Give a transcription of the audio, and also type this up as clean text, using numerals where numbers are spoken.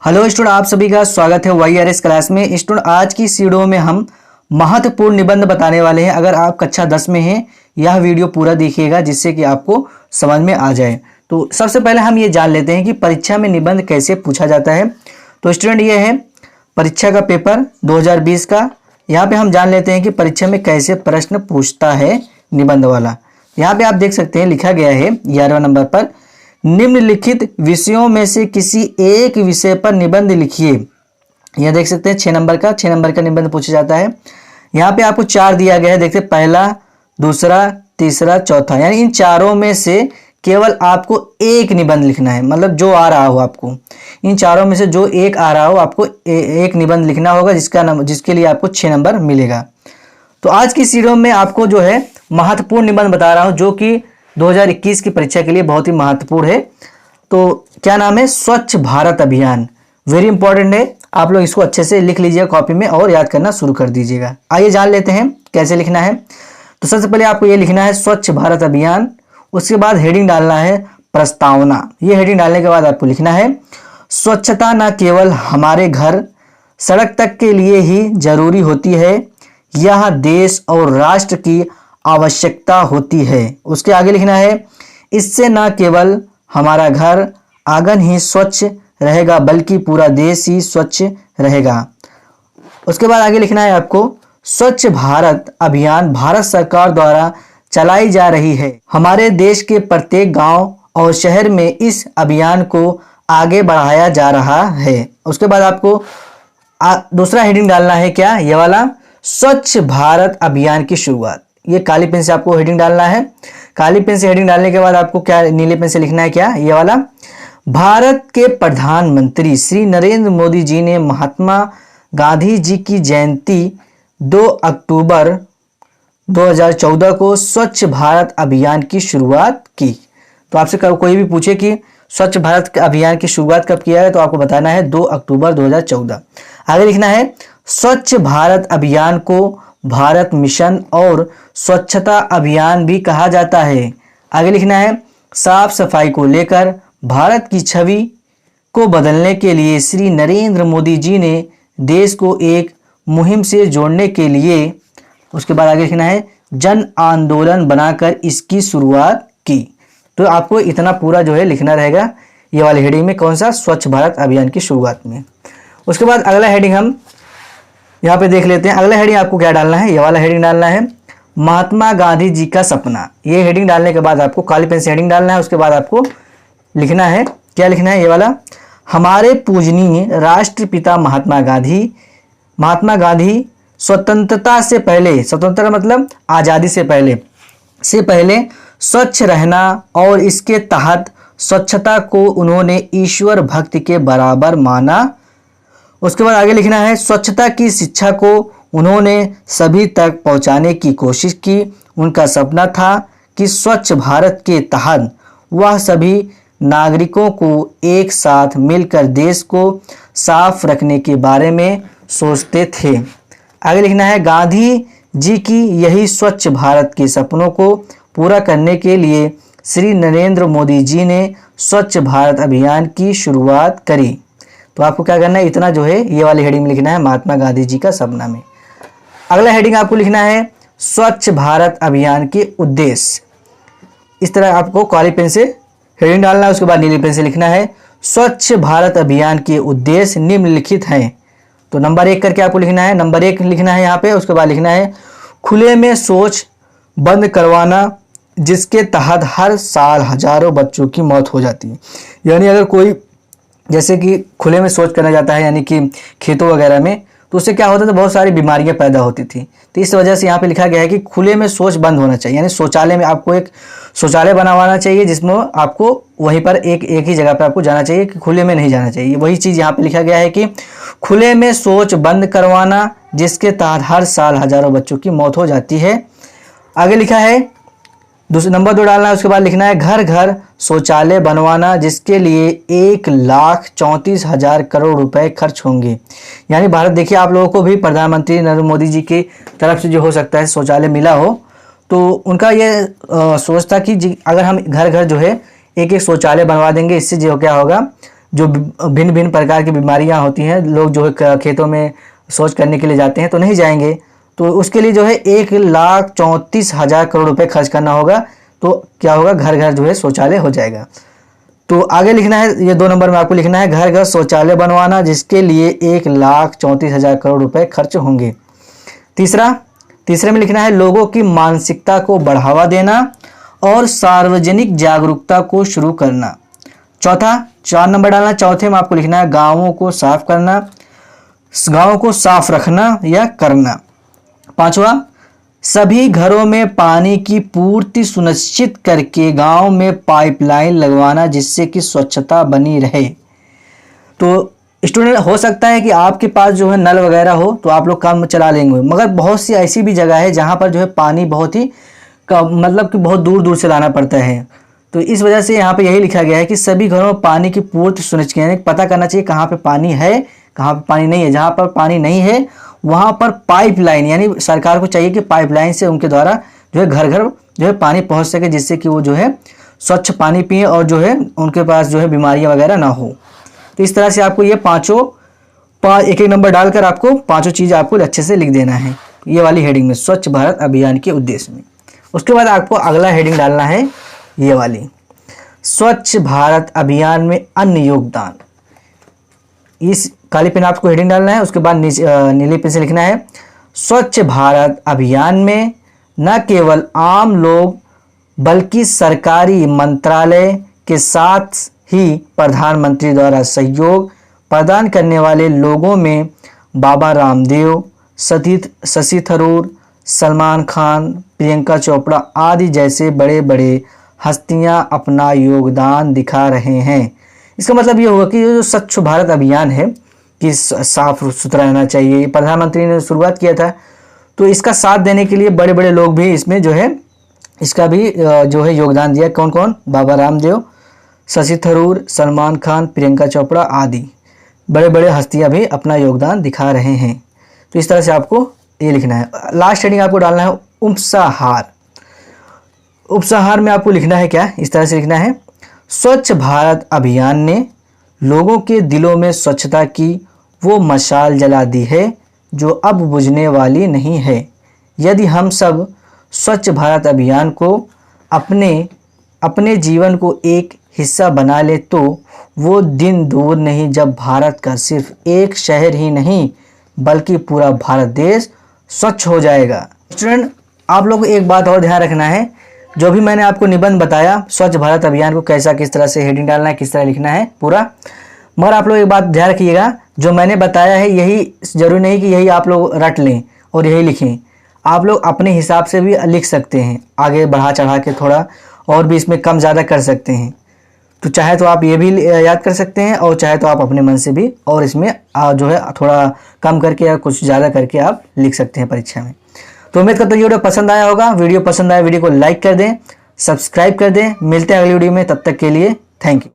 Hello student, आप सभी का स्वागत है YRS क्लास में। स्टूडेंट, आज की इस वीडियो में हम महत्वपूर्ण निबंध बताने वाले हैं। अगर आप कक्षा 10 में हैं, यह वीडियो पूरा देखिएगा जिससे कि आपको समझ में आ जाए। तो सबसे पहले हम ये जान लेते हैं कि परीक्षा में निबंध कैसे पूछा जाता है। तो स्टूडेंट, ये है परीक्षा का पेपर 2020 का। यहाँ पे हम जान लेते हैं कि परीक्षा में कैसे प्रश्न पूछता है निबंध वाला। यहाँ पे आप देख सकते हैं लिखा गया है 11वें नंबर पर, निम्नलिखित विषयों में से किसी एक विषय पर निबंध लिखिए। यह देख सकते हैं 6 नंबर का निबंध पूछा जाता है। यहाँ पे आपको 4 दिया गया है। देखते हैं, पहला, दूसरा, तीसरा, चौथा, यानी इन चारों में से केवल आपको एक निबंध लिखना है। मतलब जो आ रहा हो आपको, इन चारों में से जो एक आ रहा हो आपको एक निबंध लिखना होगा, जिसके लिए आपको 6 नंबर मिलेगा। तो आज की वीडियो में आपको जो है महत्वपूर्ण निबंध बता रहा हूँ, जो कि 2021 की परीक्षा के लिए बहुत ही महत्वपूर्ण है। तो क्या नाम है? स्वच्छ भारत अभियान। वेरी इंपॉर्टेंट है, आप लोग इसको अच्छे से लिख लीजिएगा कॉपी में और याद करना शुरू कर दीजिएगा। आइए जान लेते हैं कैसे लिखना है। तो सबसे पहले आपको ये लिखना है स्वच्छ भारत अभियान। उसके बाद हेडिंग डालना है प्रस्तावना। ये हेडिंग डालने के बाद आपको लिखना है स्वच्छता न केवल हमारे घर सड़क तक के लिए ही जरूरी होती है, यह देश और राष्ट्र की आवश्यकता होती है। उसके आगे लिखना है इससे न केवल हमारा घर आंगन ही स्वच्छ रहेगा बल्कि पूरा देश ही स्वच्छ रहेगा। उसके बाद आगे लिखना है आपको स्वच्छ भारत अभियान भारत सरकार द्वारा चलाई जा रही है। हमारे देश के प्रत्येक गांव और शहर में इस अभियान को आगे बढ़ाया जा रहा है। उसके बाद आपको दूसरा हेडिंग डालना है, क्या? ये वाला, स्वच्छ भारत अभियान की शुरुआत। ये काली पेन से आपको हेडिंग डालना है। काली पेन से हेडिंग डालने के बाद आपको क्या नीले पेन से लिखना है, क्या? ये वाला, भारत के प्रधानमंत्री श्री नरेंद्र मोदी जी ने महात्मा गांधी जी की जयंती 2 अक्टूबर 2014 को स्वच्छ भारत अभियान की शुरुआत की। तो आपसे कोई भी पूछे कि स्वच्छ भारत अभियान की शुरुआत कब किया है, तो आपको बताना है 2 अक्टूबर 2014। आगे लिखना है स्वच्छ भारत अभियान को भारत मिशन और स्वच्छता अभियान भी कहा जाता है। आगे लिखना है साफ सफाई को लेकर भारत की छवि को बदलने के लिए श्री नरेंद्र मोदी जी ने देश को एक मुहिम से जोड़ने के लिए, उसके बाद आगे लिखना है जन आंदोलन बनाकर इसकी शुरुआत की। तो आपको इतना पूरा जो है लिखना रहेगा ये वाली हेडिंग में। कौन सा? स्वच्छ भारत अभियान की शुरुआत में। उसके बाद अगला हेडिंग हम यहाँ पे देख लेते हैं। अगला हेडिंग आपको क्या डालना है? ये वाला हेडिंग डालना है महात्मा गांधी जी का सपना। ये हेडिंग डालने के बाद आपको काली पेन से हेडिंग डालना है। उसके बाद आपको लिखना है, क्या लिखना है? ये वाला, हमारे पूजनीय राष्ट्रपिता महात्मा गांधी स्वतंत्रता से पहले, स्वतंत्रता मतलब आज़ादी से पहले स्वच्छ रहना और इसके तहत स्वच्छता को उन्होंने ईश्वर भक्ति के बराबर माना। उसके बाद आगे लिखना है स्वच्छता की शिक्षा को उन्होंने सभी तक पहुंचाने की कोशिश की। उनका सपना था कि स्वच्छ भारत के तहत वह सभी नागरिकों को एक साथ मिलकर देश को साफ रखने के बारे में सोचते थे। आगे लिखना है गांधी जी की यही स्वच्छ भारत के सपनों को पूरा करने के लिए श्री नरेंद्र मोदी जी ने स्वच्छ भारत अभियान की शुरुआत करी। तो आपको क्या करना है, इतना जो है ये वाली हेडिंग में लिखना है महात्मा गांधी जी का सपना में। अगला हेडिंग आपको लिखना है स्वच्छ भारत अभियान के उद्देश्य। इस तरह आपको काली पेन से हेडिंग डालना है। उसके बाद नीली पेन से लिखना है स्वच्छ भारत अभियान के उद्देश्य निम्नलिखित हैं। तो नंबर 1 करके आपको लिखना है, नंबर 1 लिखना है यहाँ पे। उसके बाद लिखना है खुले में शौच बंद करवाना, जिसके तहत हर साल हजारों बच्चों की मौत हो जाती है। यानी अगर कोई जैसे कि खुले में शौच करना जाता है, यानी कि खेतों वगैरह में, तो उससे क्या होता था, बहुत सारी बीमारियां पैदा होती थी। तो इस वजह से यहाँ पे लिखा गया है कि खुले में शौच बंद होना चाहिए। यानी शौचालय में आपको एक शौचालय बनवाना चाहिए जिसमें आपको वहीं पर एक ही जगह पर आपको जाना चाहिए, कि खुले में नहीं जाना चाहिए। वही चीज़ यहाँ पे लिखा गया है कि खुले में शौच बंद करवाना, जिसके तहत हर साल हजारों बच्चों की मौत हो जाती है। आगे लिखा है नंबर 2 डालना है। उसके बाद लिखना है घर घर शौचालय बनवाना, जिसके लिए 1,34,000 करोड़ रुपए खर्च होंगे। यानी भारत, देखिए आप लोगों को भी प्रधानमंत्री नरेंद्र मोदी जी की तरफ से जो हो सकता है शौचालय मिला हो, तो उनका ये सोच था कि अगर हम घर घर जो है एक शौचालय बनवा देंगे, इससे जो क्या होगा, जो भिन्न भिन्न प्रकार की बीमारियां होती हैं, लोग जो है खेतों में शौच करने के लिए जाते हैं तो नहीं जाएंगे, तो उसके लिए जो है 1,34,000 करोड़ रुपए खर्च करना होगा। तो क्या होगा, घर घर जो है शौचालय हो जाएगा। तो आगे लिखना है, ये 2 नंबर में आपको लिखना है घर घर शौचालय बनवाना, जिसके लिए 1,34,000 करोड़ रुपए खर्च होंगे। तीसरे में लिखना है लोगों की मानसिकता को बढ़ावा देना और सार्वजनिक जागरूकता को शुरू करना। 4 नंबर डालना, चौथे में आपको लिखना है गाँवों को साफ करना, गाँव को साफ रखना या करना। 5वां, सभी घरों में पानी की पूर्ति सुनिश्चित करके गांव में पाइपलाइन लगवाना, जिससे कि स्वच्छता बनी रहे। तो स्टूडेंट, हो सकता है कि आपके पास जो है नल वगैरह हो तो आप लोग काम चला लेंगे, मगर बहुत सी ऐसी भी जगह है जहां पर जो है पानी बहुत ही मतलब कि बहुत दूर दूर से लाना पड़ता है। तो इस वजह से यहाँ पे यही लिखा गया है कि सभी घरों में पानी की पूर्ति सुनिश्चित, यानी पता करना चाहिए कहाँ पे पानी है, कहाँ पे पानी नहीं है। जहाँ पर पानी नहीं है वहाँ पर पाइपलाइन, यानी सरकार को चाहिए कि पाइपलाइन से उनके द्वारा जो है घर घर जो है पानी पहुँच सके, जिससे कि वो जो है स्वच्छ पानी पिए और जो है उनके पास जो है बीमारियाँ वगैरह ना हो। तो इस तरह से आपको ये एक नंबर डालकर आपको 5 चीज़ आपको अच्छे से लिख देना है ये वाली हेडिंग में, स्वच्छ भारत अभियान के उद्देश्य में। उसके बाद आपको अगला हेडिंग डालना है ये वाली, स्वच्छ भारत अभियान में अन्य योगदान। इस काली पेन आपको हेडिंग डालना है। उसके बाद नीली पेन से लिखना है स्वच्छ भारत अभियान में न केवल आम लोग बल्कि सरकारी मंत्रालय के साथ ही प्रधानमंत्री द्वारा सहयोग प्रदान करने वाले लोगों में बाबा रामदेव, शशि थरूर, सलमान खान, प्रियंका चोपड़ा आदि जैसे बड़े बड़े हस्तियां अपना योगदान दिखा रहे हैं। इसका मतलब ये होगा कि जो स्वच्छ भारत अभियान है कि साफ सुथरा रहना चाहिए, प्रधानमंत्री ने शुरुआत किया था, तो इसका साथ देने के लिए बड़े बड़े लोग भी इसमें जो है इसका भी जो है योगदान दिया। कौन कौन? बाबा रामदेव, शशि थरूर, सलमान खान, प्रियंका चोपड़ा आदि बड़े बड़े हस्तियां भी अपना योगदान दिखा रहे हैं। तो इस तरह से आपको ये लिखना है। लास्ट हेडिंग आपको डालना है उपसंहार। उपसंहार में आपको लिखना है क्या, इस तरह से लिखना है स्वच्छ भारत अभियान ने लोगों के दिलों में स्वच्छता की वो मशाल जला दी है जो अब बुझने वाली नहीं है। यदि हम सब स्वच्छ भारत अभियान को अपने जीवन को एक हिस्सा बना ले तो वो दिन दूर नहीं जब भारत का सिर्फ एक शहर ही नहीं बल्कि पूरा भारत देश स्वच्छ हो जाएगा। स्टूडेंट, आप लोग को एक बात और ध्यान रखना है, जो भी मैंने आपको निबंध बताया स्वच्छ भारत अभियान को कैसा किस तरह से हेडिंग डालना है, किस तरह लिखना है पूरा, मगर आप लोग एक बात ध्यान रखिएगा, जो मैंने बताया है यही जरूरी नहीं कि यही आप लोग रट लें और यही लिखें। आप लोग अपने हिसाब से भी लिख सकते हैं, आगे बढ़ा चढ़ा के थोड़ा और भी इसमें कम ज़्यादा कर सकते हैं। तो चाहे तो आप ये भी याद कर सकते हैं और चाहे तो आप अपने मन से भी और इसमें जो है थोड़ा कम करके या कुछ ज़्यादा करके आप लिख सकते हैं परीक्षा में। तो उम्मीद करता हूँ वीडियो पसंद आया होगा। वीडियो पसंद आया वीडियो को लाइक कर दें, सब्सक्राइब कर दें। मिलते हैं अगली वीडियो में, तब तक के लिए थैंक यू।